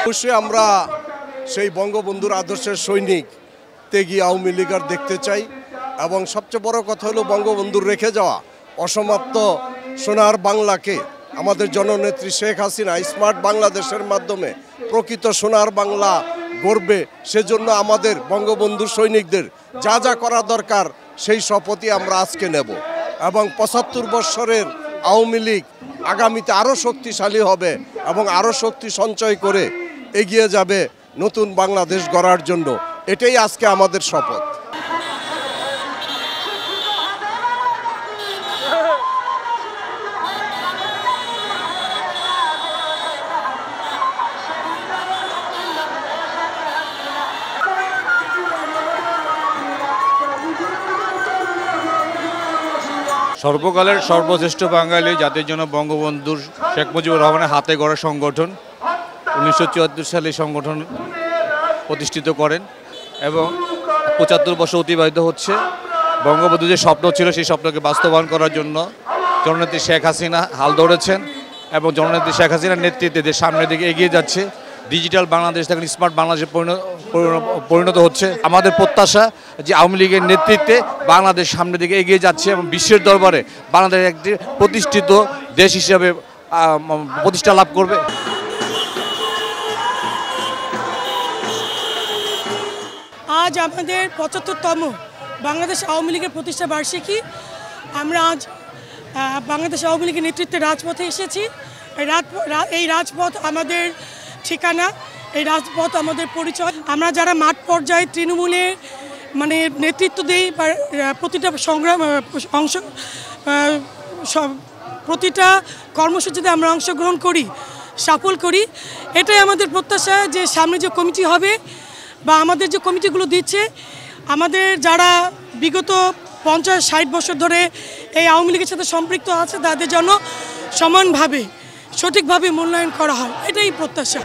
অবশ্যই আমরা সেই বঙ্গবন্ধুর আদর্শের সৈনিক ত্যাগী আওয়ামী লীগার দেখতে চাই এবং সবচেয়ে বড় কথা হলো বঙ্গবন্ধুর রেখে যাওয়া অসমাপ্ত সোনার বাংলাকে আমাদের জননেত্রী শেখ হাসিনা স্মার্ট বাংলাদেশের মাধ্যমে প্রকৃত সোনার বাংলা গড়বে। সেজন্য আমাদের বঙ্গবন্ধুর সৈনিকদের যা যা করা দরকার সেই শপথই আমরা আজকে নেব এবং ৭৫ বৎসরের আওয়ামী লীগ আগামীতে আরও শক্তিশালী হবে এবং আরও শক্তি সঞ্চয় করে এগিয়ে যাবে নতুন বাংলাদেশ গড়ার জন্য। এটাই আজকে আমাদের শপথ। সর্বকালের সর্বশ্রেষ্ঠ বাঙালি জাতির জন্য বঙ্গবন্ধুর শেখ মুজিবুর রহমানের হাতে গড়া সংগঠন ১৯৭৪ সালে সংগঠন প্রতিষ্ঠিত করেন এবং ৭৫ বছর অতিবাহিত হচ্ছে। বঙ্গবন্ধু যে স্বপ্ন ছিল সেই স্বপ্নকে বাস্তবায়ন করার জন্য জননেত্রী শেখ হাসিনা হাল ধরেছেন এবং জননেত্রী শেখ হাসিনার নেতৃত্বে দেশ সামনের দিকে এগিয়ে যাচ্ছে। ডিজিটাল বাংলাদেশ থেকে স্মার্ট বাংলাদেশে পরিণত হচ্ছে। আমাদের প্রত্যাশা যে আওয়ামী লীগের নেতৃত্বে বাংলাদেশ সামনের দিকে এগিয়ে যাচ্ছে এবং বিশ্বের দরবারে বাংলাদেশ একটি প্রতিষ্ঠিত দেশ হিসেবে প্রতিষ্ঠা লাভ করবে। আজ আমাদের ৭৫তম বাংলাদেশ আওয়ামী লীগের প্রতিষ্ঠা বার্ষিকী। আমরা আজ বাংলাদেশ আওয়ামী লীগের নেতৃত্বে রাজপথে এসেছি। এই রাজপথ আমাদের ঠিকানা, এই রাজপথ আমাদের পরিচয়। আমরা যারা মাঠ পর্যায়ে তৃণমূলে নেতৃত্ব দেই বা প্রতিটা প্রতিটা কর্মসূচিতে আমরা অংশগ্রহণ করি, সফল করি। এটাই আমাদের প্রত্যাশা যে সামনে যে কমিটি হবে বা আমাদের যে কমিটিগুলো দিচ্ছে, আমাদের যারা বিগত ৫০-৬০ বছর ধরে এই আওয়ামী লীগের সাথে সম্পৃক্ত আছে তাদের জন্য সমানভাবে সঠিকভাবে মূল্যায়ন করা হয়, এটাই প্রত্যাশা।